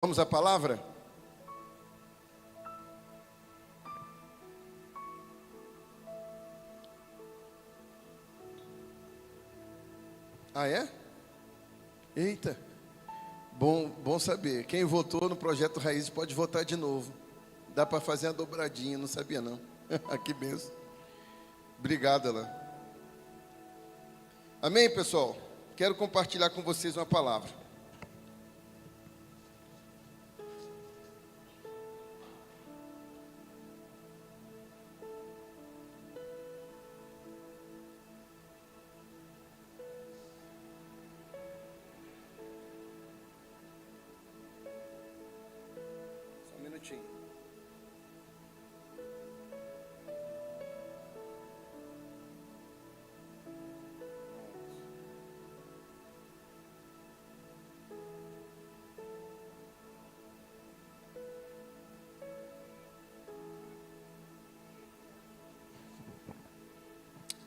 Vamos à palavra? Ah, é? Eita, bom saber. Quem votou no Projeto Raízes pode votar de novo. Dá para fazer a dobradinha, não sabia não. Que benção. Obrigado, Ela. Amém, pessoal? Quero compartilhar com vocês uma palavra. Só um minutinho.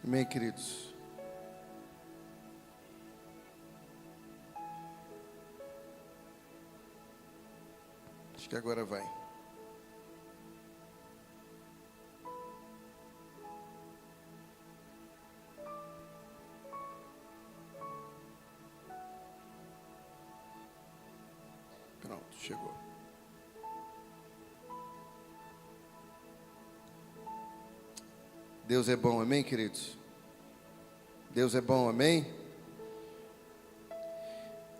Amém, queridos? Acho que agora vai. Pronto, chegou. Deus é bom, amém, queridos? Deus é bom, amém?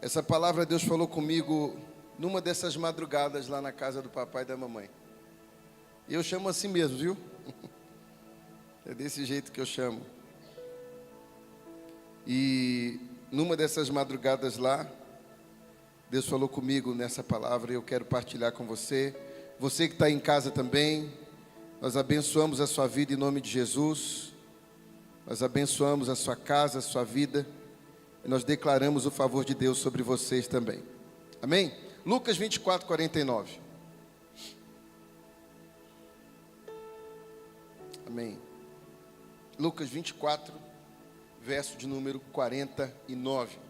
Essa palavra Deus falou comigo numa dessas madrugadas lá na casa do papai e da mamãe. E eu chamo assim mesmo, viu? É desse jeito que eu chamo. E numa dessas madrugadas lá, Deus falou comigo nessa palavra e eu quero partilhar com você. Você que está em casa também, nós abençoamos a sua vida em nome de Jesus. Nós abençoamos a sua casa, a sua vida. E nós declaramos o favor de Deus sobre vocês também. Amém? Lucas 24, 49. Amém. Lucas 24, verso de número 49.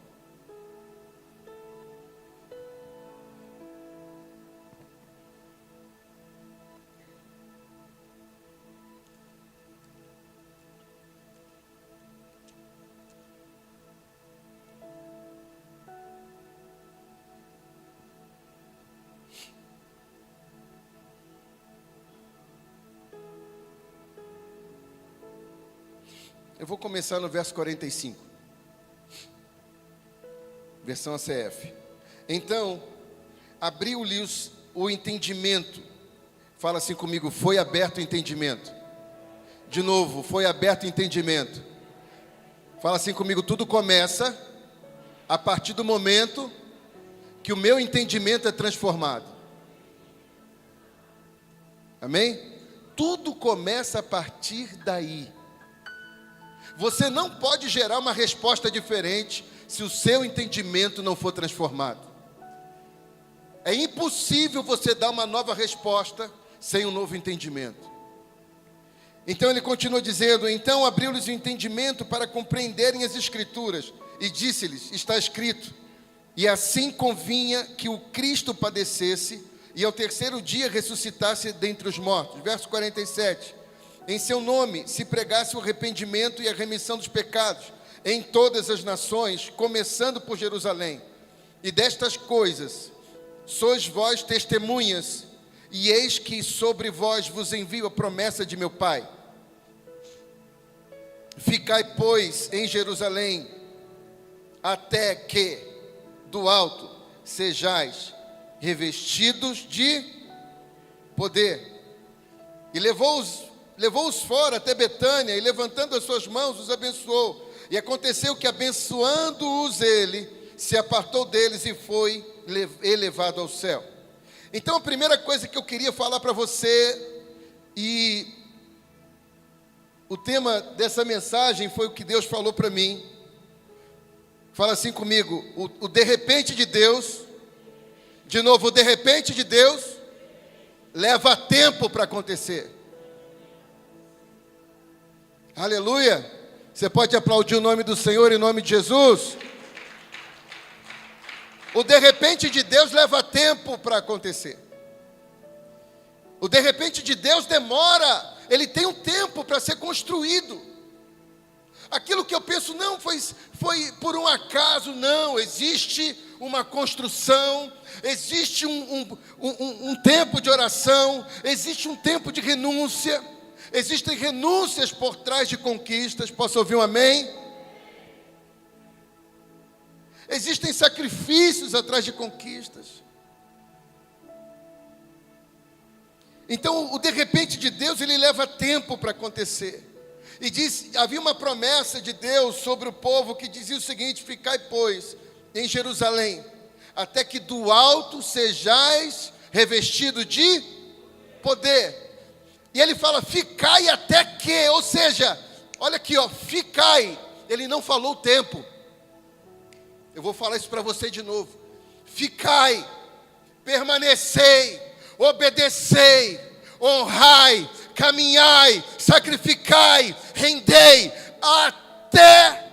Eu vou começar no verso 45. Versão ACF. Então, abriu-lhes o entendimento. Fala assim comigo, foi aberto o entendimento. De novo, foi aberto o entendimento. Fala assim comigo, tudo começa a partir do momento que o meu entendimento é transformado. Amém? Tudo começa a partir daí. Você não pode gerar uma resposta diferente se o seu entendimento não for transformado. É impossível você dar uma nova resposta sem um novo entendimento. Então ele continua dizendo, então abriu-lhes o entendimento para compreenderem as Escrituras e disse-lhes, está escrito, e assim convinha que o Cristo padecesse e ao terceiro dia ressuscitasse dentre os mortos. Verso 47. Em seu nome se pregasse o arrependimento e a remissão dos pecados em todas as nações, começando por Jerusalém. E destas coisas sois vós testemunhas, e eis que sobre vós vos envio a promessa de meu Pai. Ficai, pois, em Jerusalém, até que do alto sejais revestidos de poder. E levou-os fora até Betânia, e levantando as suas mãos, os abençoou. E aconteceu que, abençoando-os ele, se apartou deles e foi elevado ao céu. Então, a primeira coisa que eu queria falar para você, e o tema dessa mensagem foi o que Deus falou para mim. Fala assim comigo, o de repente de Deus, de novo, o de repente de Deus, leva tempo para acontecer. Aleluia! Você pode aplaudir o nome do Senhor em nome de Jesus? O de repente de Deus leva tempo para acontecer. O de repente de Deus demora, ele tem um tempo para ser construído. Aquilo que eu penso não foi por um acaso, não. Existe uma construção, existe um tempo de oração, existe um tempo de renúncia, existem renúncias por trás de conquistas. Posso ouvir um amém? Existem sacrifícios atrás de conquistas. Então, o de repente de Deus, ele leva tempo para acontecer. E havia uma promessa de Deus sobre o povo que dizia o seguinte: ficai, pois, em Jerusalém, até que do alto sejais revestido de poder. E ele fala, ficai até que, ou seja, olha aqui, ficai. Ele não falou o tempo. Eu vou falar isso para você de novo. Ficai, permanecei, obedecei, honrai, caminhai, sacrificai, rendei, até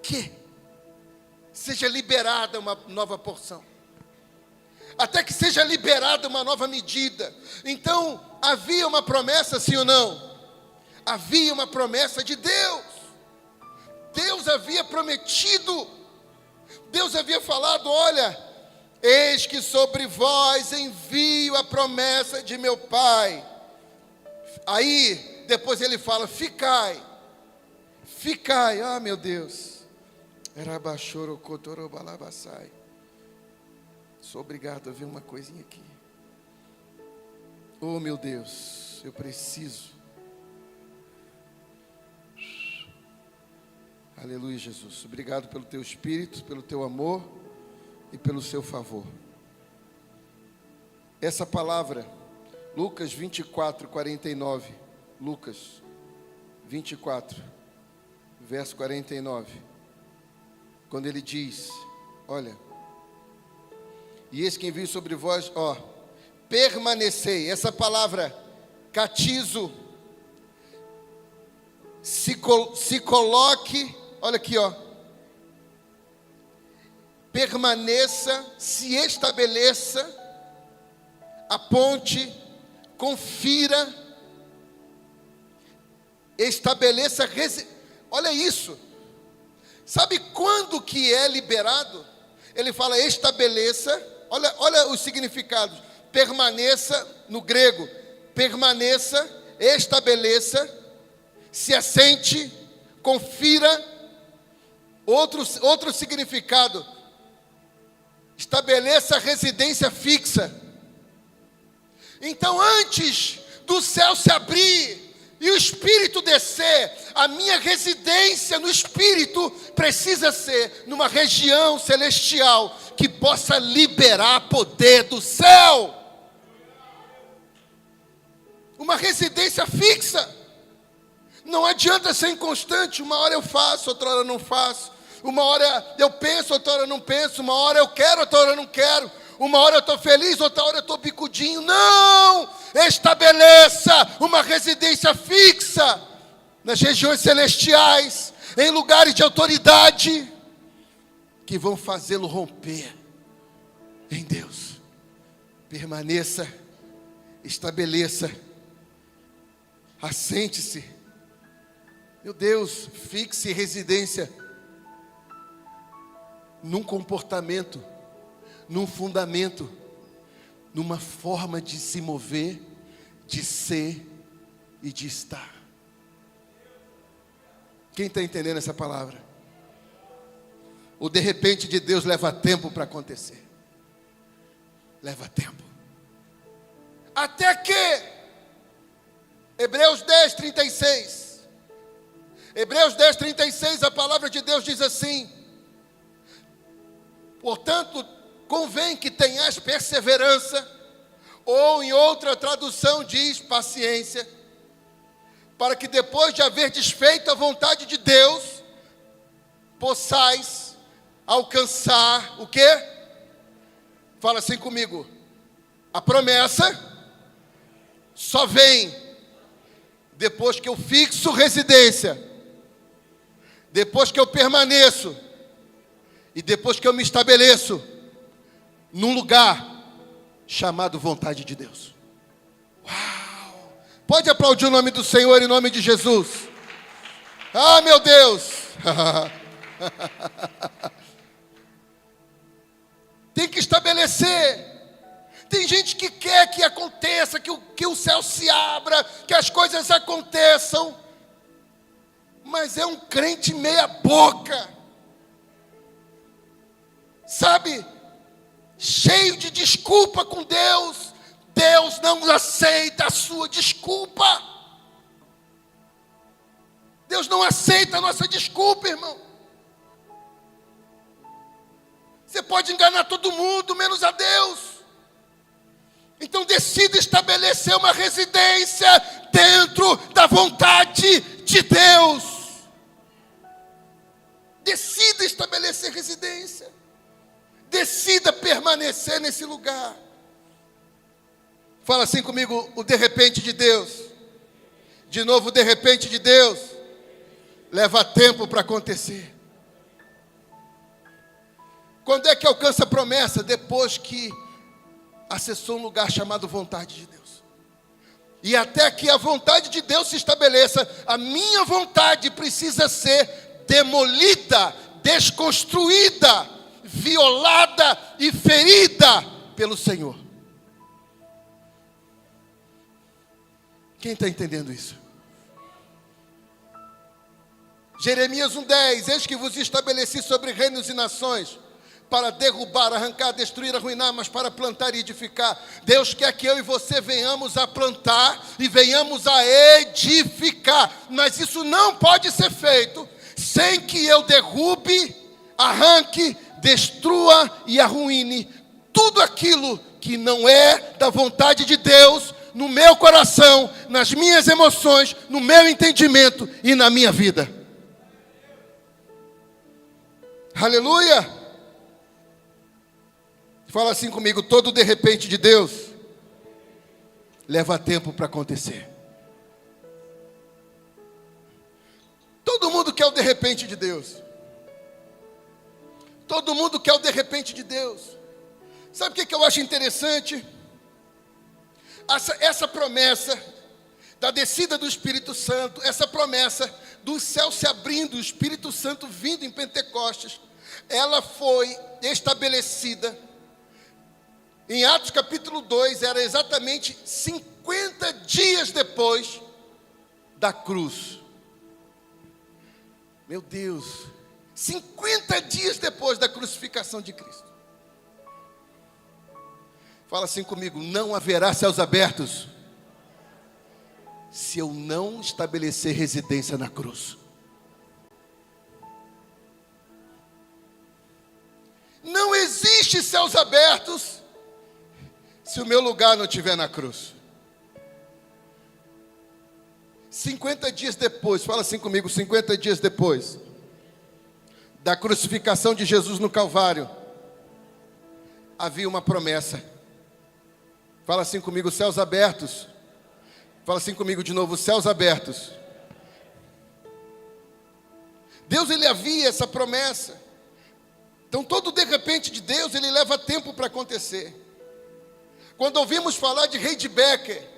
que seja liberada uma nova porção, até que seja liberada uma nova medida. Então, havia uma promessa, sim ou não? Havia uma promessa de Deus. Deus havia prometido, Deus havia falado, olha, eis que sobre vós envio a promessa de meu Pai. Aí, depois ele fala, ficai, meu Deus. Sou obrigado a ver uma coisinha aqui. Oh meu Deus, eu preciso. Aleluia, Jesus. Obrigado pelo teu Espírito, pelo teu amor e pelo seu favor. Essa palavra, Lucas 24, 49. Lucas 24, verso 49. Quando ele diz, olha, e eis que envio sobre vós, permanecei. Essa palavra, catizo, se coloque, olha aqui, permaneça, se estabeleça, aponte, confira, estabeleça, olha isso. Sabe quando que é liberado? Ele fala estabeleça, olha os significados. Permaneça, no grego, permaneça, estabeleça, se assente, confira. Outro significado, estabeleça residência fixa. Então, antes do céu se abrir e o Espírito descer, a minha residência no Espírito precisa ser numa região celestial que possa liberar poder do céu. Uma residência fixa. Não adianta ser inconstante. Uma hora eu faço, outra hora eu não faço. Uma hora eu penso, outra hora eu não penso. Uma hora eu quero, outra hora eu não quero. Uma hora eu estou feliz, outra hora eu estou bicudinho. Não! Estabeleça uma residência fixa nas regiões celestiais, em lugares de autoridade, que vão fazê-lo romper em Deus. Permaneça, estabeleça, assente-se. Meu Deus, fixe residência num comportamento, num fundamento, numa forma de se mover, de ser e de estar. Quem está entendendo essa palavra? O de repente de Deus leva tempo para acontecer. Leva tempo. Até que, Hebreus 10, 36. Hebreus 10, 36, a palavra de Deus diz assim: portanto, convém que tenhas perseverança, ou em outra tradução diz paciência, para que depois de haver desfeito a vontade de Deus, possais alcançar o quê? Fala assim comigo. A promessa só vem depois que eu fixo residência depois que eu permaneço e depois que eu me estabeleço num lugar chamado vontade de Deus. Uau! Pode aplaudir o nome do Senhor em nome de Jesus. Ah, meu Deus! Tem que estabelecer. Tem gente que quer que aconteça, que o céu se abra, que as coisas aconteçam, mas é um crente meia boca, sabe? Cheio de desculpa com Deus. Deus não aceita a sua desculpa. Deus não aceita a nossa desculpa, irmão. Você pode enganar todo mundo, menos a Deus. Então decida estabelecer uma residência dentro da vontade de Deus. Decida estabelecer residência. Decida permanecer nesse lugar. Fala assim comigo, o de repente de Deus. De novo, o de repente de Deus. Leva tempo para acontecer. Quando é que alcança a promessa? Depois que acessou um lugar chamado vontade de Deus. E até que a vontade de Deus se estabeleça, a minha vontade precisa ser demolida, desconstruída, violada e ferida pelo Senhor. Quem está entendendo isso? Jeremias 1:10, eis que vos estabeleci sobre reinos e nações, para derrubar, arrancar, destruir, arruinar, mas para plantar e edificar. Deus quer que eu e você venhamos a plantar e venhamos a edificar, mas isso não pode ser feito sem que eu derrube, arranque, destrua e arruine tudo aquilo que não é da vontade de Deus no meu coração, nas minhas emoções, no meu entendimento e na minha vida. Aleluia! Fala assim comigo, todo de repente de Deus leva tempo para acontecer. Todo mundo quer o de repente de Deus. Todo mundo quer o de repente de Deus. Sabe o que eu acho interessante? Essa promessa da descida do Espírito Santo, essa promessa do céu se abrindo, o Espírito Santo vindo em Pentecostes, ela foi estabelecida em Atos capítulo 2, era exatamente 50 dias depois da cruz. Meu Deus, 50 dias depois da crucificação de Cristo. Fala assim comigo, não haverá céus abertos se eu não estabelecer residência na cruz. Não existe céus abertos se o meu lugar não estiver na cruz. 50 dias depois, fala assim comigo, 50 dias depois da crucificação de Jesus no Calvário, havia uma promessa. Fala assim comigo, céus abertos. Fala assim comigo de novo, céus abertos. Deus, ele havia essa promessa. Então todo de repente de Deus, ele leva tempo para acontecer. Quando ouvimos falar de Heidi Becker,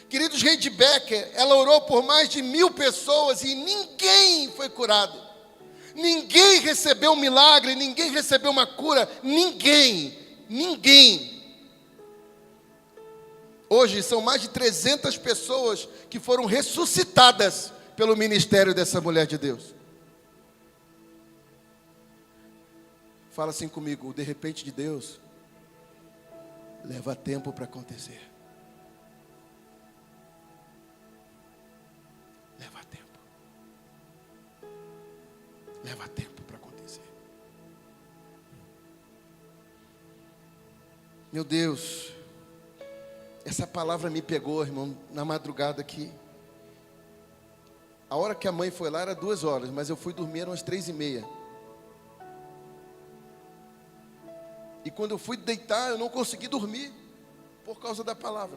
queridos, Heidi Becker, ela orou por mais de 1000 pessoas e ninguém foi curado. Ninguém recebeu um milagre, ninguém recebeu uma cura, ninguém. Hoje são mais de 300 pessoas que foram ressuscitadas pelo ministério dessa mulher de Deus. Fala assim comigo, de repente de Deus leva tempo para acontecer. Leva tempo. Leva tempo para acontecer. Meu Deus, essa palavra me pegou, irmão, na madrugada aqui. A hora que a mãe foi lá era 2 horas, mas eu fui dormir eram umas 3:30. E quando eu fui deitar, eu não consegui dormir por causa da palavra.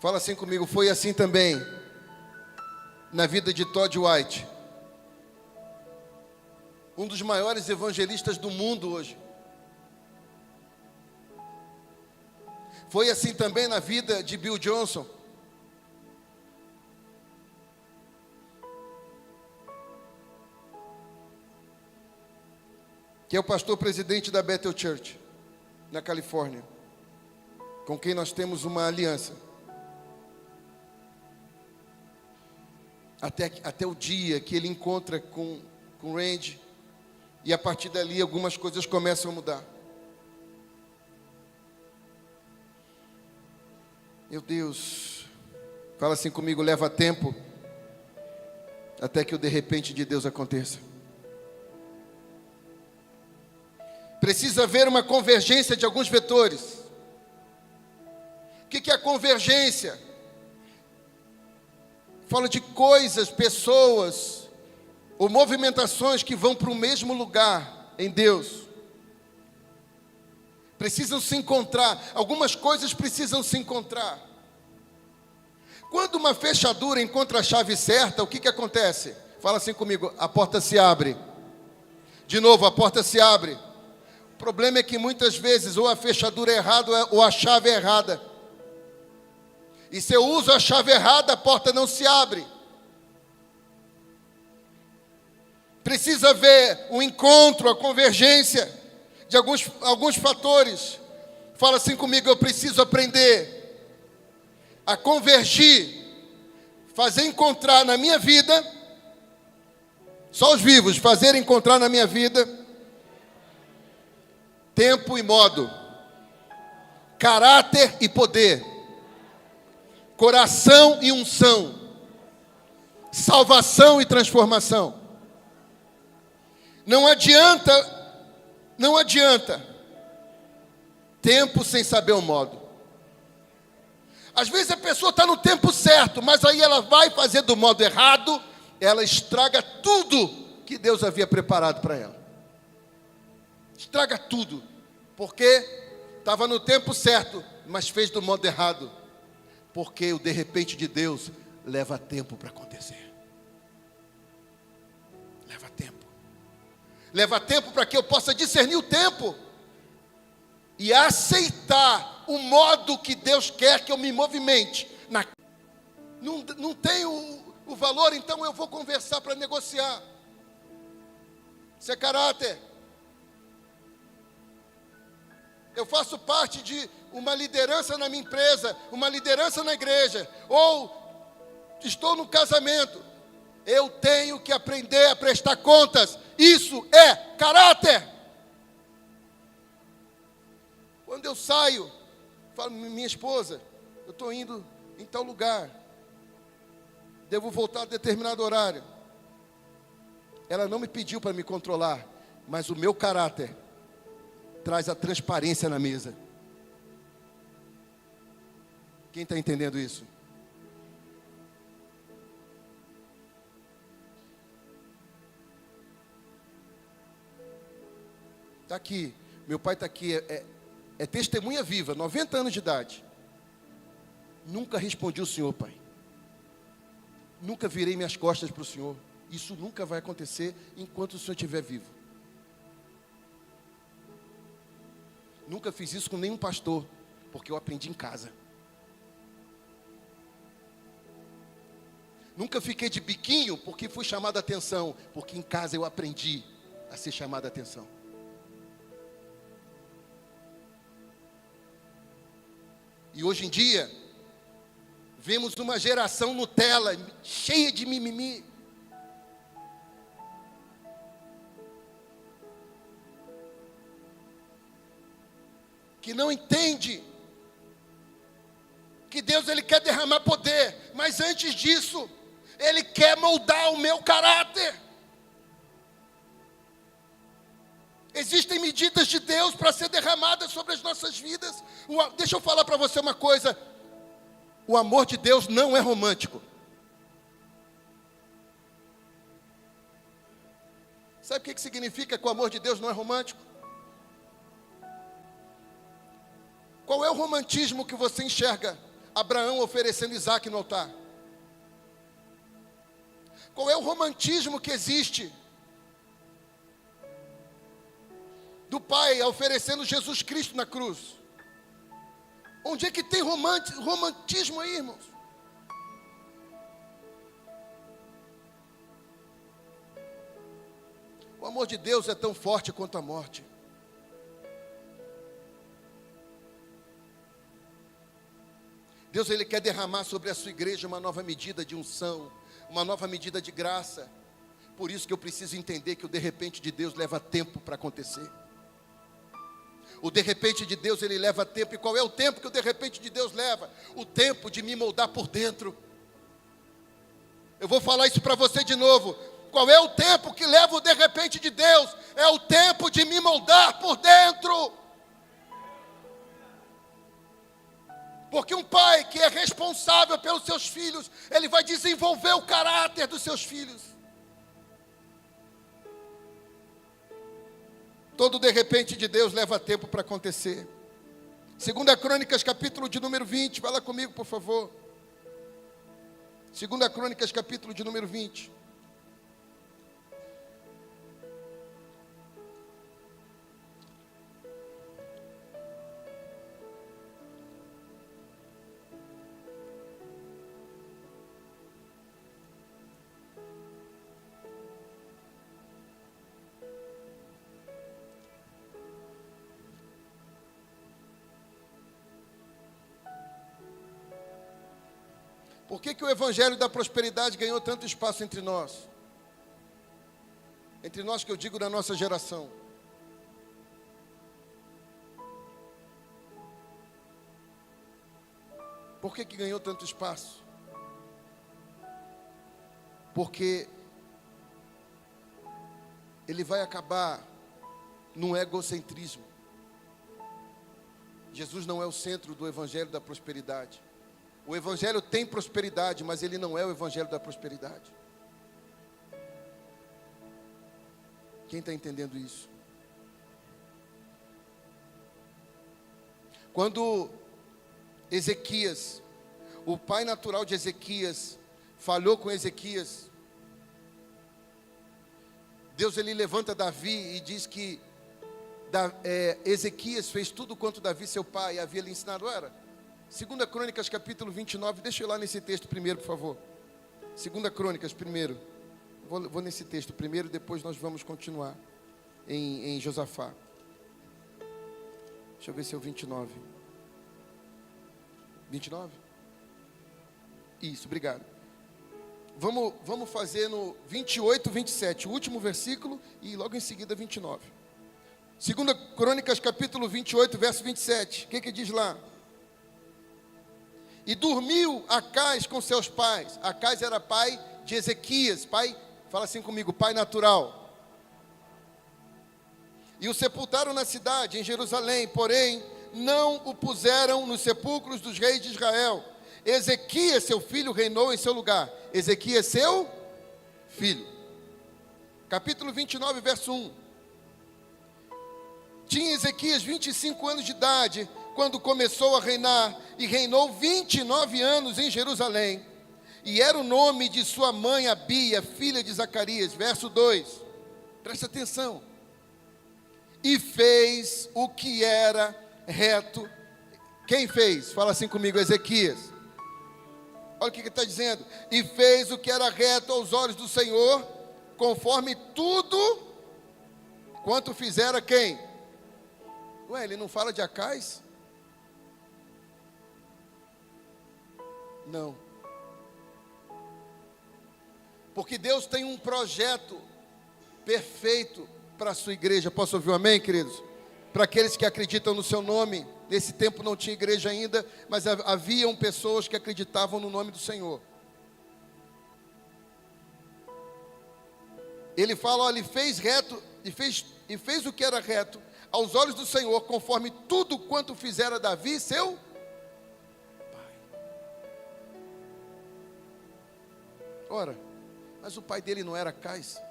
Fala assim comigo, foi assim também na vida de Todd White, um dos maiores evangelistas do mundo hoje. Foi assim também na vida de Bill Johnson. Que é o pastor presidente da Bethel Church, na Califórnia, com quem nós temos uma aliança. Até o dia que ele encontra com Randy, e a partir dali algumas coisas começam a mudar. Meu Deus, fala assim comigo, leva tempo até que o de repente de Deus aconteça. Precisa haver uma convergência de alguns vetores. O que é a convergência? Fala de coisas, pessoas ou movimentações que vão para o mesmo lugar em Deus. Precisam se encontrar. Algumas coisas precisam se encontrar. Quando uma fechadura encontra a chave certa, o que acontece? Fala assim comigo, a porta se abre. De novo, a porta se abre. O problema é que muitas vezes ou a fechadura é errada ou a chave é errada. E se eu uso a chave errada, a porta não se abre. Precisa haver um encontro, a convergência de alguns fatores. Fala assim comigo, eu preciso aprender a convergir, fazer encontrar na minha vida, só os vivos, fazer encontrar na minha vida, tempo e modo, caráter e poder, coração e unção, salvação e transformação. Não adianta tempo sem saber o modo. Às vezes a pessoa está no tempo certo, mas aí ela vai fazer do modo errado, ela estraga tudo que Deus havia preparado para ela. Estraga tudo, porque estava no tempo certo, mas fez do modo errado. Porque o de repente de Deus leva tempo para acontecer. Leva tempo. Leva tempo para que eu possa discernir o tempo e aceitar o modo que Deus quer que eu me movimente. Não tenho o valor, então eu vou conversar para negociar. Isso é caráter. Eu faço parte de uma liderança na minha empresa, uma liderança na igreja, ou estou no casamento. Eu tenho que aprender a prestar contas. Isso é caráter. Quando eu saio, falo, minha esposa, eu estou indo em tal lugar, devo voltar a determinado horário. Ela não me pediu para me controlar, mas o meu caráter traz a transparência na mesa. Quem está entendendo isso? Está aqui, meu pai está aqui, é testemunha viva, 90 anos de idade. Nunca respondi o Senhor, pai. Nunca virei minhas costas para o Senhor. Isso nunca vai acontecer enquanto o Senhor estiver vivo. Nunca fiz isso com nenhum pastor, porque eu aprendi em casa. Nunca fiquei de biquinho, porque fui chamado a atenção, porque em casa eu aprendi a ser chamado a atenção. E hoje em dia, vemos uma geração Nutella, cheia de mimimi. Que não entende que Deus ele quer derramar poder, mas antes disso, Ele quer moldar o meu caráter. Existem medidas de Deus para ser derramadas sobre as nossas vidas. Deixa eu falar para você uma coisa. O amor de Deus não é romântico. Sabe o que significa que o amor de Deus não é romântico? Qual é o romantismo que você enxerga Abraão oferecendo Isaque no altar? Qual é o romantismo que existe do Pai oferecendo Jesus Cristo na cruz? Onde é que tem romantismo aí, irmãos? O amor de Deus é tão forte quanto a morte. Deus, Ele quer derramar sobre a sua igreja uma nova medida de unção, uma nova medida de graça. Por isso que eu preciso entender que o de repente de Deus leva tempo para acontecer. O de repente de Deus, ele leva tempo. E qual é o tempo que o de repente de Deus leva? O tempo de me moldar por dentro. Eu vou falar isso para você de novo. Qual é o tempo que leva o de repente de Deus? É o tempo de me moldar por dentro. Porque um pai que é responsável pelos seus filhos, ele vai desenvolver o caráter dos seus filhos. Todo de repente de Deus leva tempo para acontecer. 2 Crônicas, capítulo de número 20. Vai lá comigo, por favor. 2 Crônicas, capítulo de número 20. Por que o evangelho da prosperidade ganhou tanto espaço entre nós? Entre nós que eu digo da nossa geração. Por que ganhou tanto espaço? Porque ele vai acabar num egocentrismo. Jesus não é o centro do evangelho da prosperidade. O evangelho tem prosperidade, mas ele não é o evangelho da prosperidade. Quem está entendendo isso? Quando Ezequias, o pai natural de Ezequias, falhou com Ezequias, Deus ele levanta Davi e diz que Ezequias fez tudo quanto Davi, seu pai, havia lhe ensinado. Era 2 Crônicas, capítulo 29, deixa eu ir lá nesse texto primeiro, por favor. 2 Crônicas, primeiro. Vou nesse texto primeiro, depois nós vamos continuar em Josafá. Deixa eu ver se é o 29. 29? Isso, obrigado. Vamos fazer no 28, 27, o último versículo, e logo em seguida 29. 2 Crônicas, capítulo 28, verso 27. O que diz lá? E dormiu Acais com seus pais. Acais era pai de Ezequias. Pai, fala assim comigo, pai natural. E o sepultaram na cidade, em Jerusalém. Porém, não o puseram nos sepulcros dos reis de Israel. Ezequias, seu filho, reinou em seu lugar. Ezequias, seu filho. Capítulo 29, verso 1. Tinha Ezequias 25 anos de idade quando começou a reinar, e reinou 29 anos em Jerusalém. E era o nome de sua mãe Abia, filha de Zacarias. Verso 2. Presta atenção. E fez o que era reto. Quem fez? Fala assim comigo, Ezequias. Olha o que ele está dizendo. E fez o que era reto aos olhos do Senhor, conforme tudo quanto fizera quem? Ué, ele não fala de Acais? Não. Porque Deus tem um projeto perfeito para a sua igreja. Posso ouvir um amém, queridos? Para aqueles que acreditam no seu nome. Nesse tempo não tinha igreja ainda, mas haviam pessoas que acreditavam no nome do Senhor. Ele fala, olha, ele fez reto, e fez o que era reto aos olhos do Senhor, conforme tudo quanto fizera Davi, seu pai. Ora, mas o pai dele não era Acais?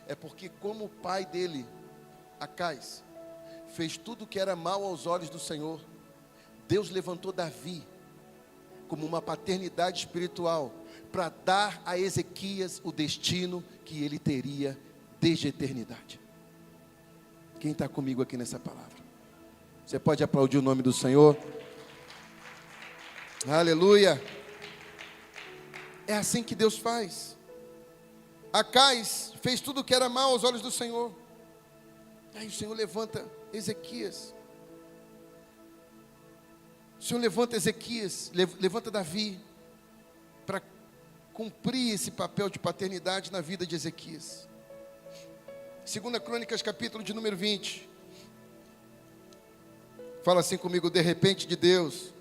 É porque como o pai dele, Acais, fez tudo que era mal aos olhos do Senhor, Deus levantou Davi como uma paternidade espiritual, para dar a Ezequias o destino que ele teria desde a eternidade. Quem está comigo aqui nessa palavra? Você pode aplaudir o nome do Senhor? Aleluia! É assim que Deus faz. Acais fez tudo o que era mal aos olhos do Senhor. Aí o Senhor levanta Ezequias. O Senhor levanta Ezequias, levanta Davi, para cumprir esse papel de paternidade na vida de Ezequias. 2 Crônicas, capítulo de número 20. Fala assim comigo: de repente de Deus,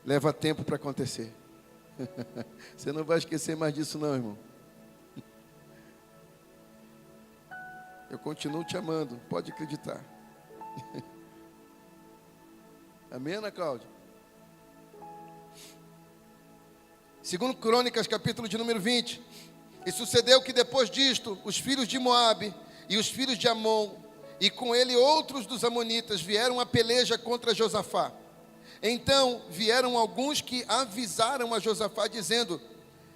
leva tempo para acontecer. Você não vai esquecer mais disso não, irmão. Eu continuo te amando, pode acreditar. Amém, Ana Cláudia? 2 Crônicas, capítulo de número 20. E sucedeu que depois disto, os filhos de Moabe e os filhos de Amon, e com ele outros dos amonitas, vieram a peleja contra Josafá. Então vieram alguns que avisaram a Josafá, dizendo: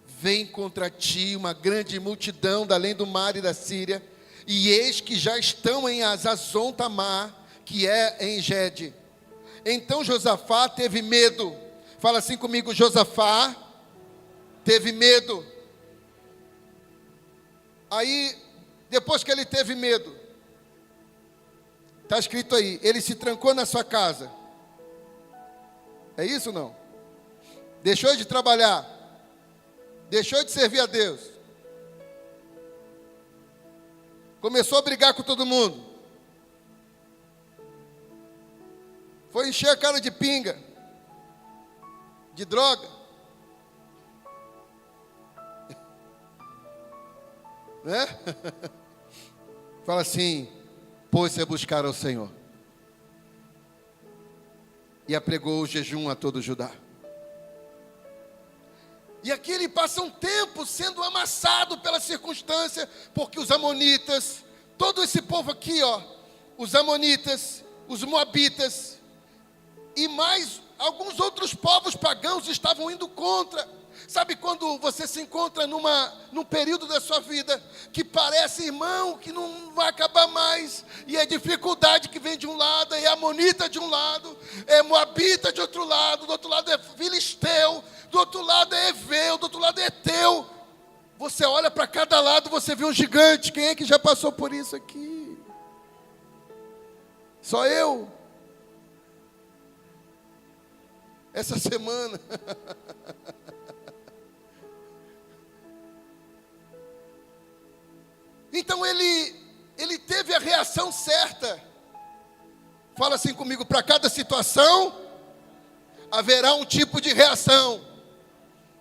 vem contra ti uma grande multidão da além do mar e da Síria, e eis que já estão em Azazon Tamar, que é em Gede. Então Josafá teve medo. Fala assim comigo: Josafá teve medo. Aí, depois que ele teve medo, está escrito aí, ele se trancou na sua casa. É isso ou não? Deixou de trabalhar, deixou de servir a Deus, começou a brigar com todo mundo, foi encher a cara de pinga, de droga, né? Fala assim: pôs-se a buscar ao Senhor e apregou o jejum a todo Judá. E aqui ele passa um tempo sendo amassado pela circunstância, porque os amonitas, todo esse povo aqui, ó, os amonitas, os moabitas e mais alguns outros povos pagãos estavam indo contra. Sabe quando você se encontra num período da sua vida que parece, irmão, que não vai acabar mais, e é dificuldade que vem de um lado, é amonita de um lado, é moabita de outro lado, do outro lado é filisteu, do outro lado é heveu, do outro lado é eteu. Você olha para cada lado, você vê um gigante. Quem é que já passou por isso aqui? Só eu? Essa semana. Então ele teve a reação certa. Fala assim comigo: para cada situação haverá um tipo de reação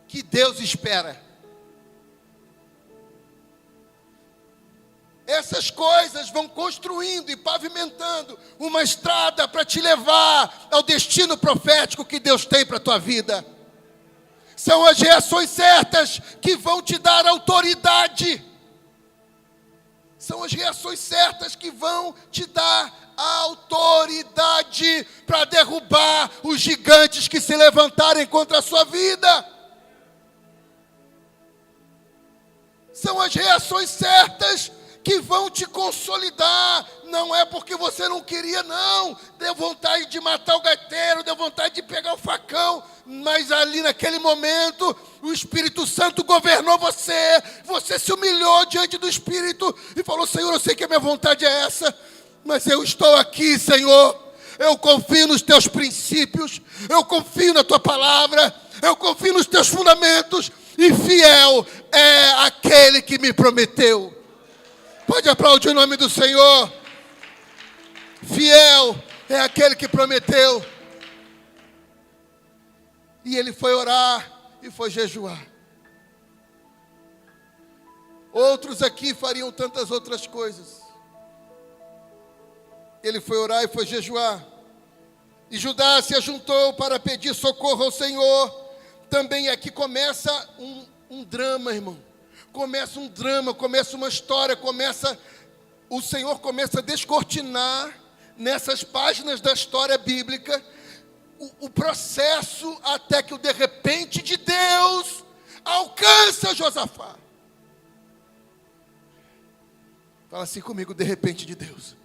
que Deus espera. Essas coisas vão construindo e pavimentando uma estrada para te levar ao destino profético que Deus tem para a tua vida. São as reações certas que vão te dar autoridade. São as reações certas que vão te dar autoridade para derrubar os gigantes que se levantarem contra a sua vida. São as reações certas que vão te consolidar. Não é porque você não queria, não. Deu vontade de matar o gaiteiro, deu vontade de pegar o facão, mas ali naquele momento o Espírito Santo governou você. Você se humilhou diante do Espírito e falou: Senhor, eu sei que a minha vontade é essa, mas eu estou aqui, Senhor. Eu confio nos teus princípios, eu confio na tua palavra, eu confio nos teus fundamentos, e fiel é aquele que me prometeu. Pode aplaudir o nome do Senhor. Fiel é aquele que prometeu. E ele foi orar e foi jejuar. Outros aqui fariam tantas outras coisas. Ele foi orar e foi jejuar. E Judá se ajuntou para pedir socorro ao Senhor. Também aqui começa um drama, irmão. Começa um drama, começa uma história, o Senhor começa a descortinar nessas páginas da história bíblica o processo até que o de repente de Deus alcança Josafá. Fala assim comigo, de repente de Deus.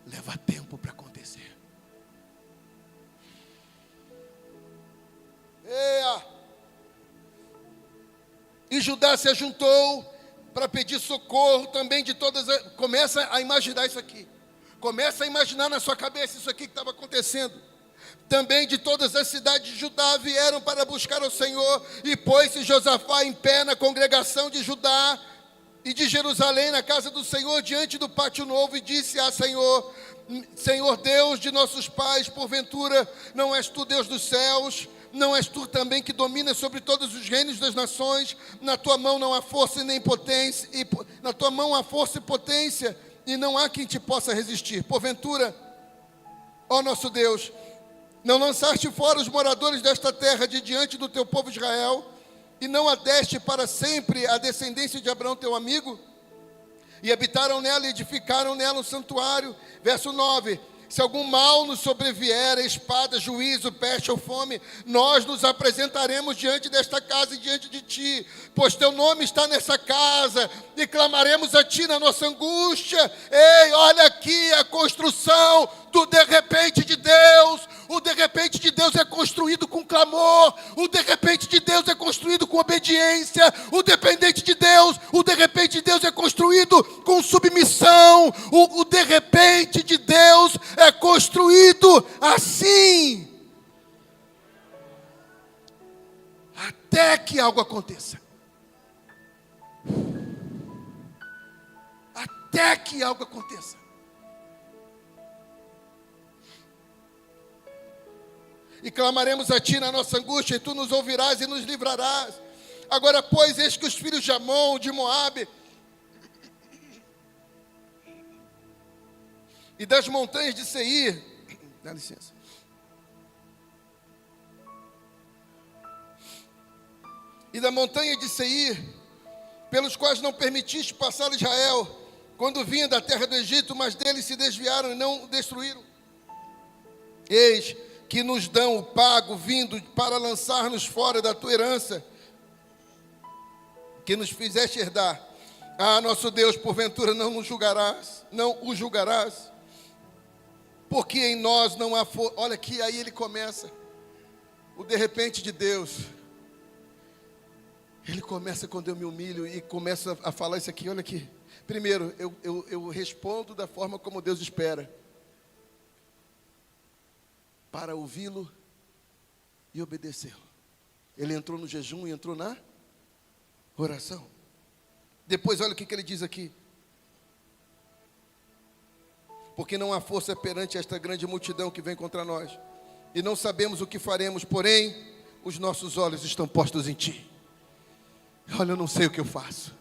Leva tempo para acontecer. E Judá se ajuntou para pedir socorro também de todas as... Começa a imaginar isso aqui. Começa a imaginar na sua cabeça isso aqui que estava acontecendo. Também de todas as cidades de Judá vieram para buscar o Senhor. E pôs-se Josafá em pé na congregação de Judá e de Jerusalém, na casa do Senhor, diante do pátio novo, e disse: Senhor, Senhor Deus de nossos pais, porventura não és tu Deus dos céus? Não és tu também que dominas sobre todos os reinos das nações? Na tua mão não há força e nem potência, na tua mão há força e potência, e não há quem te possa resistir. Porventura, ó nosso Deus, não lançaste fora os moradores desta terra de diante do teu povo Israel, e não a deste para sempre a descendência de Abraão teu amigo? E habitaram nela e edificaram nela um santuário. Verso 9: se algum mal nos sobrevier, espada, juízo, peste ou fome, nós nos apresentaremos diante desta casa e diante de ti, pois teu nome está nessa casa, e clamaremos a ti na nossa angústia. Ei, olha aqui a construção do de repente de Deus. O de repente de Deus é construído com clamor. O de repente de Deus é construído com obediência. O de repente de Deus é construído com submissão. O de repente de Deus é construído assim. Até que algo aconteça. Até que algo aconteça. E clamaremos a ti na nossa angústia, e tu nos ouvirás e nos livrarás. Agora, pois, eis que os filhos de Amon, de Moabe, e das montanhas de Seir, dá licença, e da montanha de Seir, pelos quais não permitiste passar Israel, quando vinha da terra do Egito, mas deles se desviaram e não o destruíram. Eis que nos dão o pago vindo para lançar-nos fora da tua herança, que nos fizeste herdar. Nosso Deus, porventura não o julgarás, porque em nós não há força. Olha aqui, aí ele começa, o de repente de Deus. Ele começa quando eu me humilho e começa a falar isso aqui, olha aqui. Primeiro, eu respondo da forma como Deus espera, para ouvi-lo e obedecê-lo. Ele entrou no jejum e entrou na oração. Depois olha o que ele diz aqui. Porque não há força perante esta grande multidão que vem contra nós, e não sabemos o que faremos, porém os nossos olhos estão postos em ti. Olha, eu não sei o que eu faço,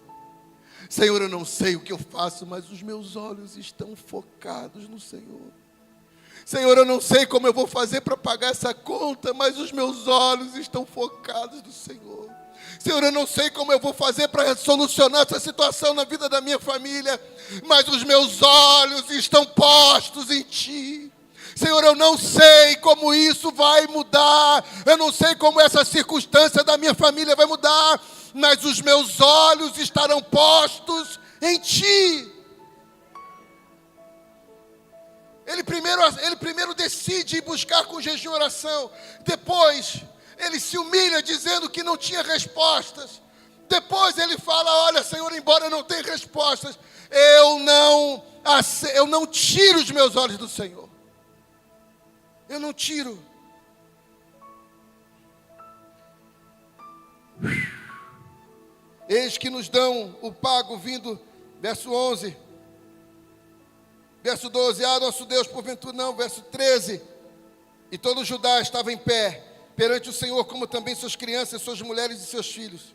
Senhor, eu não sei o que eu faço, mas os meus olhos estão focados no Senhor. Senhor, eu não sei como eu vou fazer para pagar essa conta, mas os meus olhos estão focados no Senhor. Senhor, eu não sei como eu vou fazer para solucionar essa situação na vida da minha família, mas os meus olhos estão postos em Ti. Senhor, eu não sei como isso vai mudar, eu não sei como essa circunstância da minha família vai mudar, mas os meus olhos estarão postos em Ti. Ele primeiro decide ir buscar com jejum e oração. Depois, ele se humilha dizendo que não tinha respostas. Depois ele fala: olha, Senhor, embora eu não tenha respostas, eu não tiro os meus olhos do Senhor. Eu não tiro. Eis que nos dão o pago vindo, verso 11. Verso 12, nosso Deus, porventura não. Verso 13, e todo Judá estava em pé perante o Senhor, como também suas crianças, suas mulheres e seus filhos.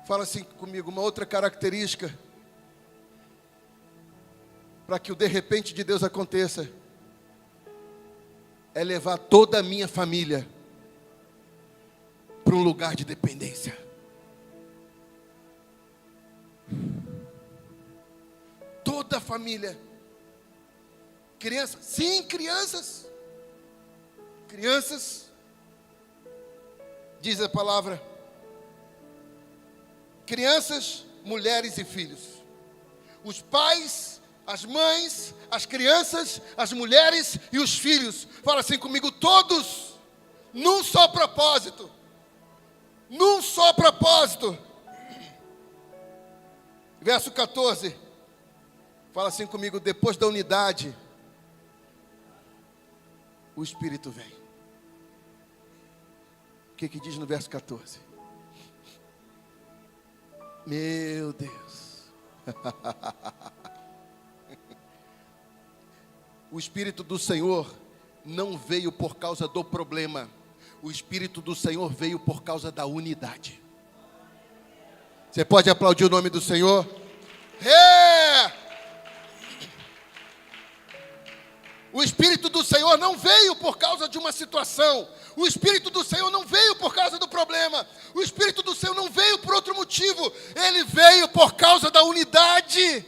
Fala assim comigo, uma outra característica para que o de repente de Deus aconteça é levar toda a minha família para um lugar de dependência. Toda a família. Crianças, sim, crianças. Crianças, diz a palavra. Crianças, mulheres e filhos. Os pais, as mães, as crianças, as mulheres e os filhos. Fala assim comigo, todos, num só propósito. Num só propósito. Verso 14. Fala assim comigo, depois da unidade, o Espírito vem. O que diz no verso 14? Meu Deus. O Espírito do Senhor não veio por causa do problema. O Espírito do Senhor veio por causa da unidade. Você pode aplaudir o nome do Senhor? O Espírito do Senhor não veio por causa de uma situação. O Espírito do Senhor não veio por causa do problema. O Espírito do Senhor não veio por outro motivo. Ele veio por causa da unidade.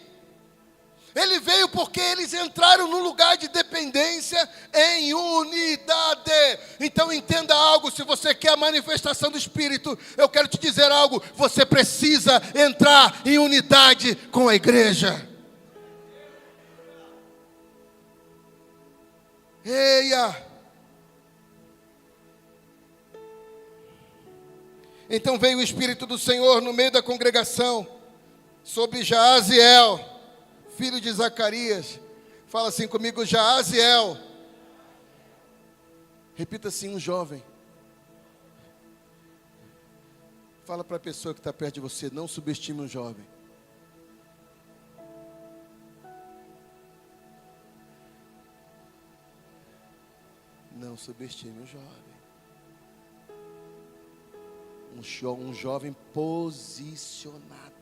Ele veio porque eles entraram num lugar de dependência em unidade. Então entenda algo, se você quer a manifestação do Espírito, eu quero te dizer algo, você precisa entrar em unidade com a igreja. Eia! Então veio o Espírito do Senhor no meio da congregação, sobre Jaaziel, filho de Zacarias. Fala assim comigo, Jaaziel. Repita assim, um jovem. Fala para a pessoa que está perto de você, não subestime um jovem. Não subestime um jovem. Um jovem posicionado.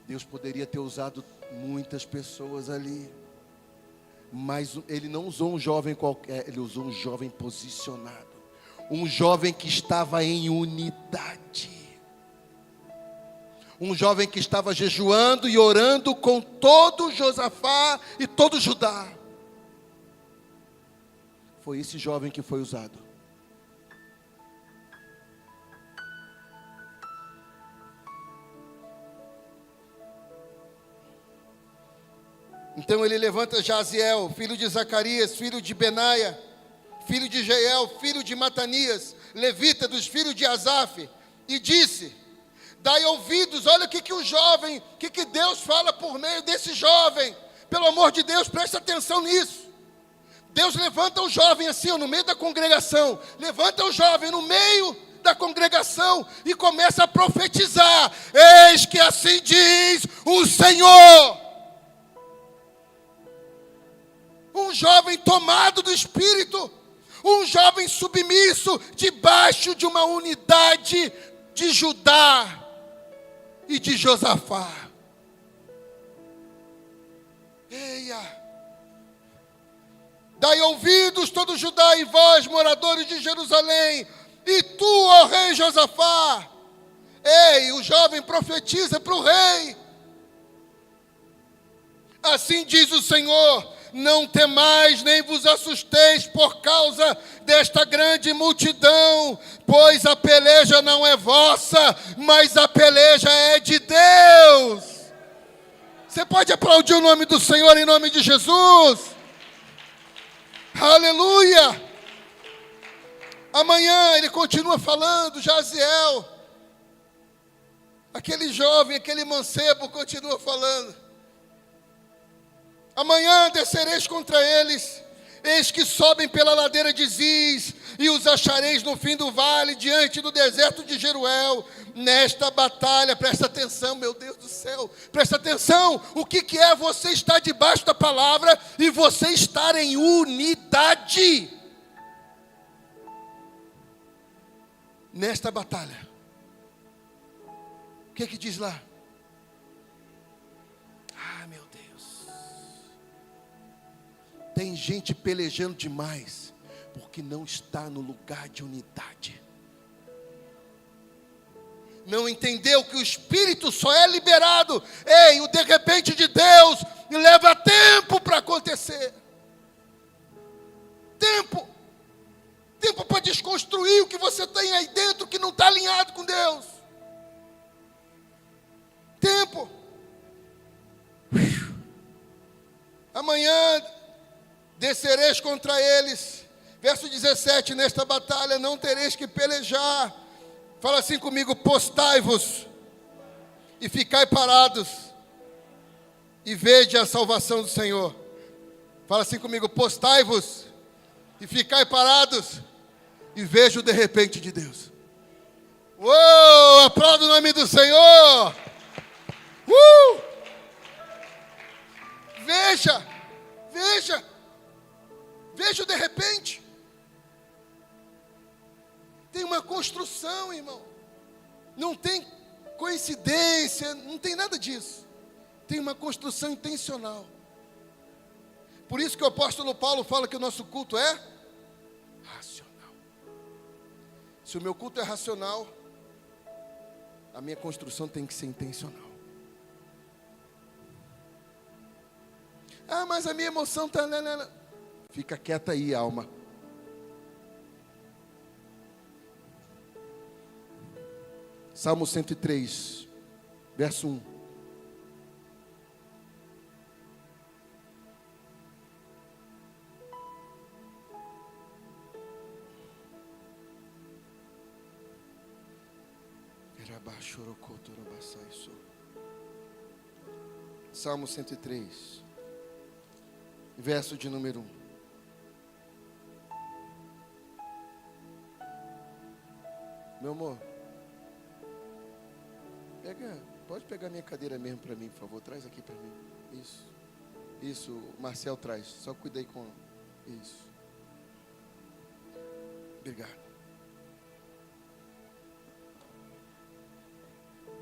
Deus poderia ter usado muitas pessoas ali, mas Ele não usou um jovem qualquer, Ele usou um jovem posicionado, um jovem que estava em unidade, um jovem que estava jejuando e orando com todo Josafá e todo Judá. Foi esse jovem que foi usado. Então ele levanta Jaaziel, filho de Zacarias, filho de Benaia, filho de Jeiel, filho de Matanias, levita dos filhos de Asaf, e disse, dai ouvidos, olha o que o jovem, o que Deus fala por meio desse jovem, pelo amor de Deus, presta atenção nisso. Deus levanta o jovem assim, no meio da congregação, levanta o jovem no meio da congregação e começa a profetizar, eis que assim diz o Senhor. Um jovem tomado do Espírito, um jovem submisso, debaixo de uma unidade de Judá e de Josafá. Eia! Dai ouvidos todo Judá e vós, moradores de Jerusalém, e tu, ó rei Josafá. Ei, o jovem profetiza para o rei. Assim diz o Senhor, não temais nem vos assusteis por causa desta grande multidão, pois a peleja não é vossa, mas a peleja é de Deus. Você pode aplaudir o nome do Senhor em nome de Jesus? Aleluia! Amanhã ele continua falando, Jaaziel, aquele jovem, aquele mancebo continua falando. Amanhã descereis contra eles, eis que sobem pela ladeira de Ziz, e os achareis no fim do vale, diante do deserto de Jeruel. Nesta batalha, presta atenção, meu Deus do céu, presta atenção, o que é você estar debaixo da palavra, e você estar em unidade. Nesta batalha, o que diz lá? Meu Deus, tem gente pelejando demais, porque não está no lugar de unidade. Não entendeu que o Espírito só é liberado. Ei, o de repente de Deus leva tempo para acontecer. Tempo. Tempo para desconstruir o que você tem aí dentro que não está alinhado com Deus. Tempo. Amanhã descereis contra eles. Verso 17, nesta batalha não tereis que pelejar. Fala assim comigo, postai-vos e ficai parados e vede a salvação do Senhor. Fala assim comigo, postai-vos e ficai parados e veja o de repente de Deus. Uou, aplauda o nome do Senhor. Veja o de repente. Tem uma construção, irmão. Não tem coincidência, não tem nada disso. Tem uma construção intencional. Por isso que o apóstolo Paulo fala que o nosso culto é racional. Se o meu culto é racional, a minha construção tem que ser intencional. Ah, mas a minha emoção está... Fica quieta aí, alma. Salmo 103, verso 1. Salmo 103, verso de número 1. Meu amor, pode pegar minha cadeira mesmo para mim, por favor. Traz aqui para mim. Isso, o Marcel traz. Só cuida aí com isso. Obrigado.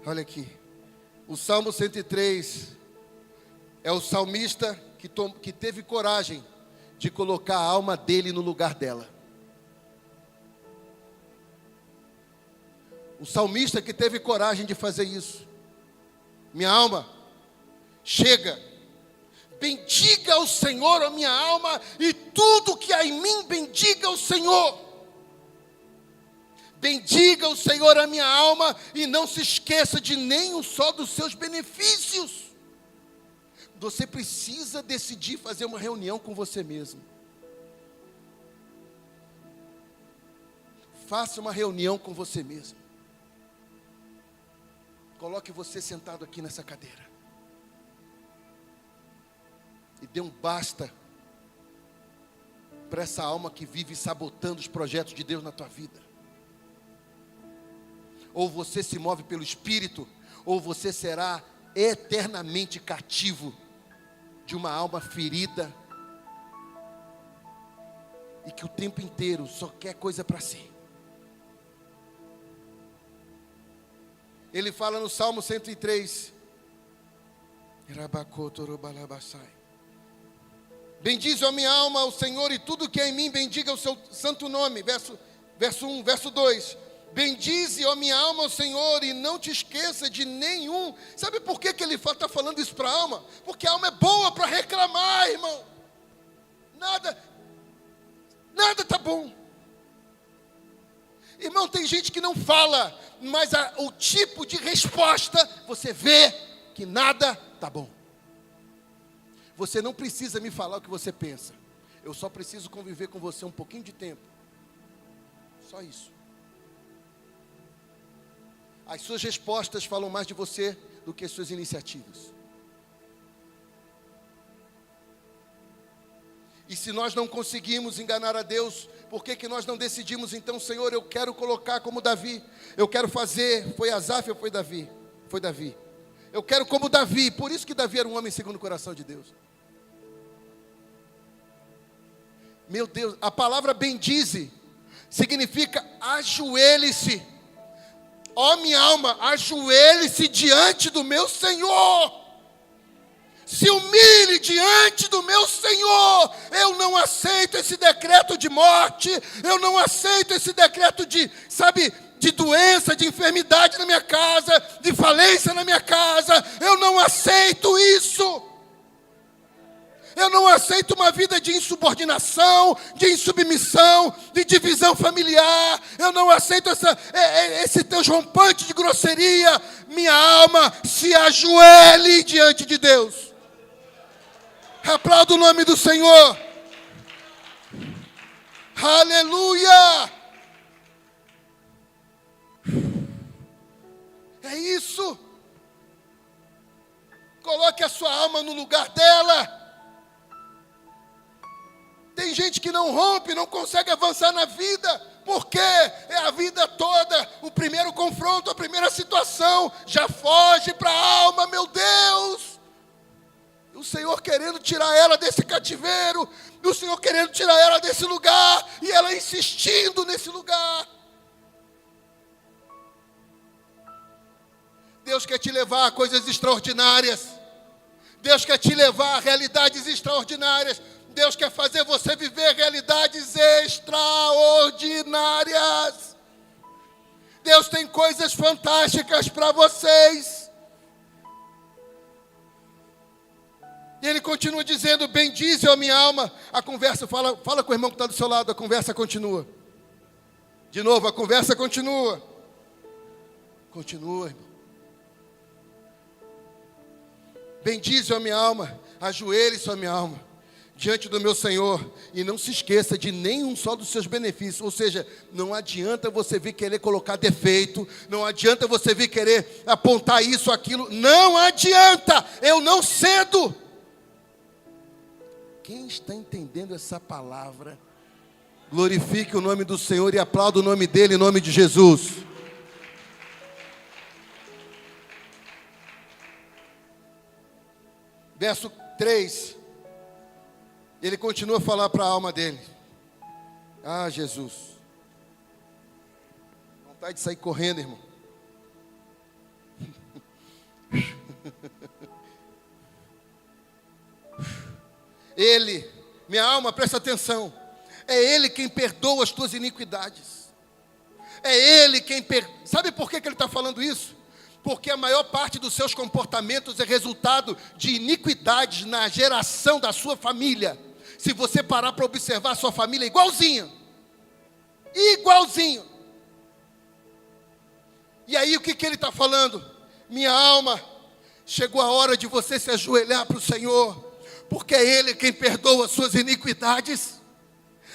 Olha aqui. O Salmo 103 é o salmista que teve coragem de colocar a alma dele no lugar dela. O salmista que teve coragem de fazer isso. Minha alma, chega, bendiga o Senhor, a minha alma, e tudo que há em mim, bendiga o Senhor. Bendiga o Senhor a minha alma, e não se esqueça de nenhum só dos seus benefícios. Você precisa decidir fazer uma reunião com você mesmo. Faça uma reunião com você mesmo. Coloque você sentado aqui nessa cadeira. E dê um basta para essa alma que vive sabotando os projetos de Deus na tua vida. Ou você se move pelo Espírito, ou você será eternamente cativo de uma alma ferida e que o tempo inteiro só quer coisa para si. Ele fala no Salmo 103. Bendize a minha alma ao Senhor, e tudo que é em mim, bendiga o seu santo nome. Verso 1, verso 2. Bendize a minha alma ao Senhor, e não te esqueça de nenhum. Sabe por que ele está falando isso para a alma? Porque a alma é boa para reclamar, irmão. Nada está bom. Irmão, tem gente que não fala, mas o tipo de resposta, você vê que nada está bom. Você não precisa me falar o que você pensa. Eu só preciso conviver com você um pouquinho de tempo. Só isso. As suas respostas falam mais de você do que as suas iniciativas. E se nós não conseguimos enganar a Deus, por que nós não decidimos então, Senhor, eu quero colocar como Davi, eu quero fazer, foi Asaf ou foi Davi? Foi Davi. Eu quero como Davi, por isso que Davi era um homem segundo o coração de Deus. Meu Deus, a palavra bendize significa ajoelhe-se. Ó minha alma, ajoelhe-se diante do meu Senhor. se humilhe diante do meu Senhor. Eu não aceito esse decreto de morte, eu não aceito esse decreto de doença, de enfermidade na minha casa, de falência na minha casa. Eu não aceito isso. Eu não aceito uma vida de insubordinação, de insubmissão, de divisão familiar. Eu não aceito esse teu rompante de grosseria. Minha alma, se ajoelhe diante de Deus. Aplauda o nome do Senhor. Aleluia! É isso. Coloque a sua alma no lugar dela. Tem gente que não rompe, não consegue avançar na vida, porque é a vida toda, o primeiro confronto, a primeira situação, já foge para a alma, meu Deus. O Senhor querendo tirar ela desse cativeiro, o Senhor querendo tirar ela desse lugar, e ela insistindo nesse lugar. Deus quer te levar a coisas extraordinárias. Deus quer te levar a realidades extraordinárias. Deus quer fazer você viver realidades extraordinárias. Deus tem coisas fantásticas para vocês. E Ele continua dizendo: bendize a minha alma. A conversa, fala com o irmão que está do seu lado, a conversa continua. De novo, a conversa continua. Continua, irmão. Bendize a minha alma, ajoelhe-se a minha alma diante do meu Senhor, e não se esqueça de nenhum só dos seus benefícios. Ou seja, não adianta você vir querer colocar defeito, não adianta você vir querer apontar isso, aquilo, não adianta, eu não cedo. Quem está entendendo essa palavra, glorifique o nome do Senhor e aplauda o nome dEle, em nome de Jesus. Verso 3, ele continua a falar para a alma dele. Ah, Jesus. Vontade de sair correndo, irmão. Ele, minha alma, presta atenção. É Ele quem perdoa as tuas iniquidades. É Ele quem Sabe por que ele está falando isso? Porque a maior parte dos seus comportamentos é resultado de iniquidades na geração da sua família. Se você parar para observar, a sua família é igualzinho. Igualzinho. E aí o que ele está falando? Minha alma, chegou a hora de você se ajoelhar para o Senhor, porque é Ele quem perdoa as suas iniquidades.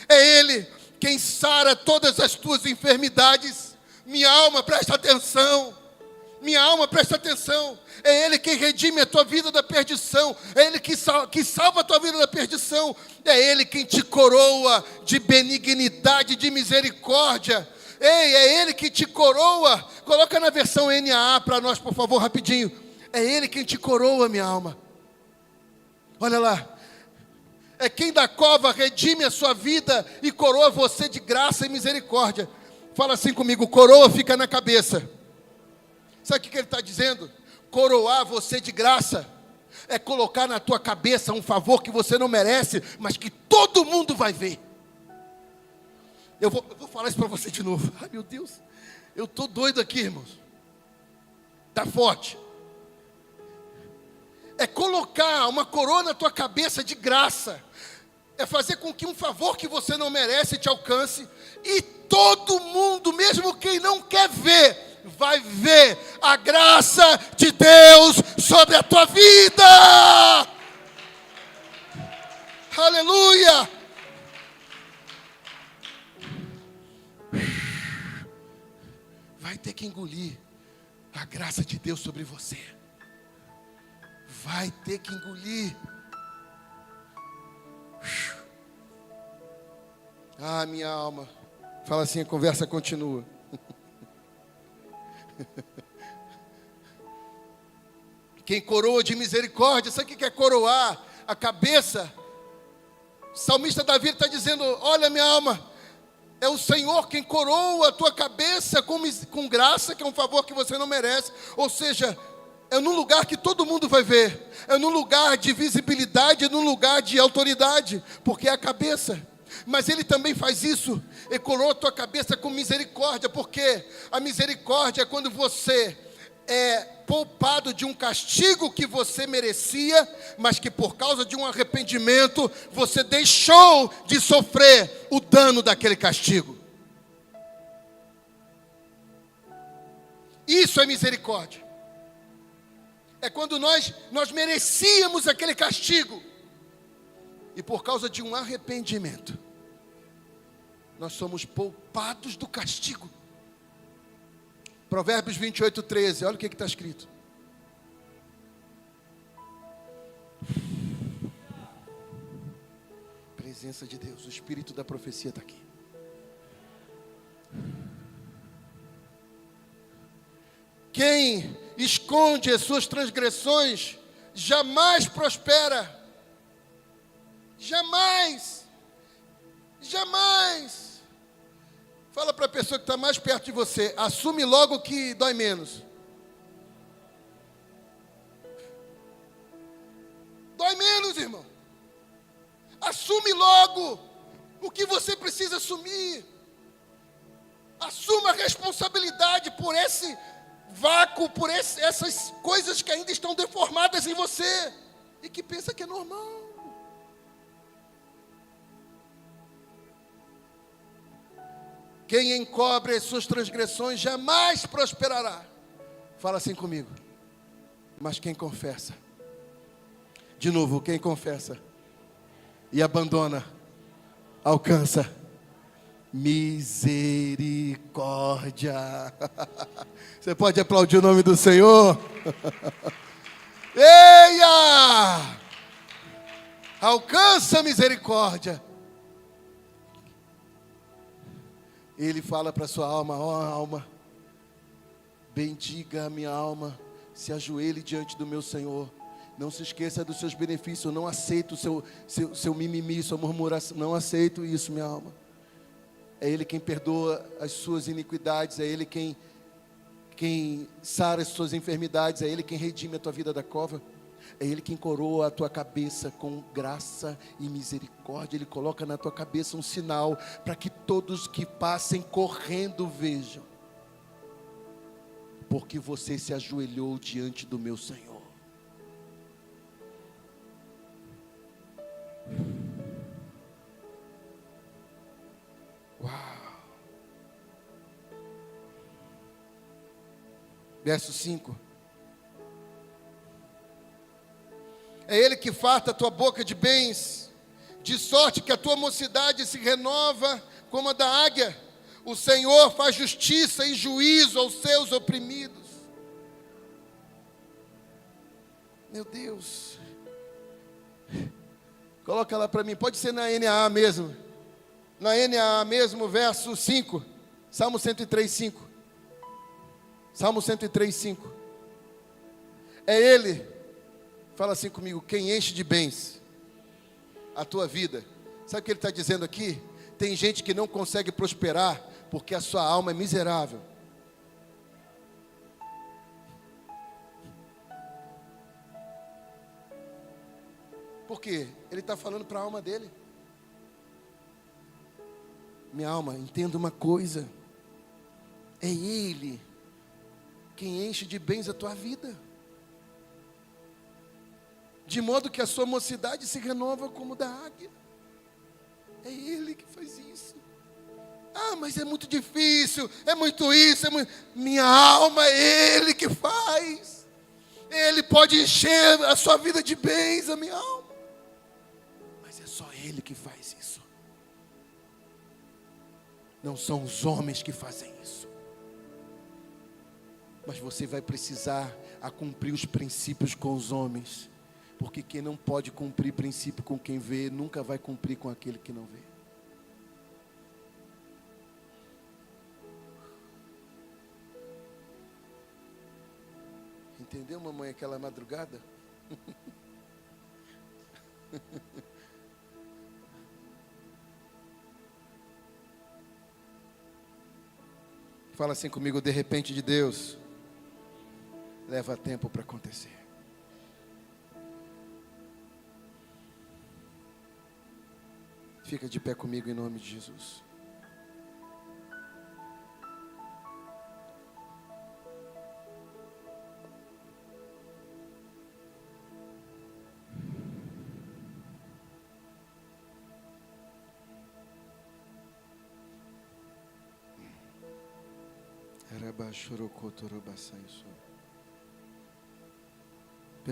É Ele quem sara todas as tuas enfermidades. Minha alma, presta atenção. Minha alma, presta atenção. É Ele quem redime a tua vida da perdição. É Ele que salva a tua vida da perdição. É Ele quem te coroa de benignidade, de misericórdia. Ei, é Ele que te coroa. Coloca na versão NAA para nós, por favor, rapidinho. É Ele quem te coroa, minha alma. Olha lá. É quem da cova redime a sua vida e coroa você de graça e misericórdia. Fala assim comigo: coroa fica na cabeça. Sabe o que ele está dizendo? Coroar você de graça é colocar na tua cabeça um favor que você não merece, mas que todo mundo vai ver. Eu vou falar isso para você de novo. Ai, meu Deus, eu estou doido aqui, irmãos. Está forte. É colocar uma coroa na tua cabeça de graça. É fazer com que um favor que você não merece te alcance. E todo mundo, mesmo quem não quer ver, vai ver a graça de Deus sobre a tua vida. Aleluia. Vai ter que engolir a graça de Deus sobre você. Vai ter que engolir. Ah, minha alma. Fala assim, a conversa continua. Quem coroa de misericórdia, sabe o que é coroar? A cabeça. O salmista Davi está dizendo: olha, minha alma, é o Senhor quem coroa a tua cabeça com graça, que é um favor que você não merece. Ou seja, é num lugar que todo mundo vai ver, é num lugar de visibilidade, é num lugar de autoridade, porque é a cabeça. Mas ele também faz isso, ele coroa a tua cabeça com misericórdia, porque a misericórdia é quando você é poupado de um castigo que você merecia, mas que por causa de um arrependimento, você deixou de sofrer o dano daquele castigo. Isso é misericórdia. É quando nós merecíamos aquele castigo, e por causa de um arrependimento, nós somos poupados do castigo. Provérbios 28:13, olha o que está escrito. Presença de Deus, o espírito da profecia está aqui. Quem esconde as suas transgressões jamais prospera. Jamais. Jamais. Fala para a pessoa que está mais perto de você, assume logo que dói menos. Dói menos, irmão. Assume logo o que você precisa assumir. Assuma a responsabilidade por esse vácuo, por essas coisas que ainda estão deformadas em você e que pensa que é normal. Quem encobre as suas transgressões jamais prosperará. Fala assim comigo. Mas quem confessa, de novo, quem confessa e abandona, alcança misericórdia. Você pode aplaudir o nome do Senhor? Eia! Alcança misericórdia. Ele fala para sua alma, ó alma, bendiga a minha alma, se ajoelhe diante do meu Senhor. Não se esqueça dos seus benefícios. Eu não aceito o seu mimimi, sua murmuração. Não aceito isso, minha alma. É Ele quem perdoa as suas iniquidades. É Ele quem sara as suas enfermidades. É Ele quem redime a tua vida da cova. É Ele quem coroa a tua cabeça com graça e misericórdia. Ele coloca na tua cabeça um sinal para que todos que passem correndo vejam. Porque você se ajoelhou diante do meu Senhor. Uau! Verso 5. É Ele que farta a tua boca de bens, de sorte que a tua mocidade se renova como a da águia. O Senhor faz justiça e juízo aos seus oprimidos. Meu Deus. Coloca lá para mim, pode ser na NAA mesmo. Na NAA mesmo, verso 5. Salmo 103, 5. Salmo 103, 5. É Ele. Fala assim comigo, quem enche de bens a tua vida. Sabe o que ele está dizendo aqui? Tem gente que não consegue prosperar porque a sua alma é miserável. Por quê? Ele está falando para a alma dele. Minha alma, entenda uma coisa. É Ele quem enche de bens a tua vida. De modo que a sua mocidade se renova como da águia. É Ele que faz isso. Ah, mas é muito difícil, é muito isso, é muito... Minha alma, é Ele que faz. Ele pode encher a sua vida de bens, a minha alma. Mas é só Ele que faz isso. Não são os homens que fazem isso. Mas você vai precisar cumprir os princípios com os homens. Porque quem não pode cumprir princípio com quem vê, nunca vai cumprir com aquele que não vê. Entendeu, mamãe, aquela madrugada? Fala assim comigo, de repente de Deus. leva tempo para acontecer. Fica de pé comigo em nome de Jesus.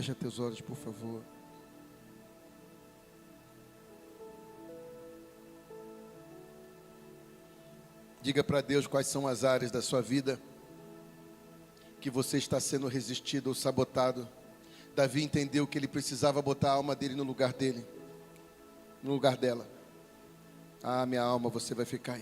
Fecha teus olhos, por favor. Diga para Deus quais são as áreas da sua vida que você está sendo resistido ou sabotado. Davi entendeu que ele precisava botar a alma dele, no lugar dela. Ah, minha alma, você vai ficar aí.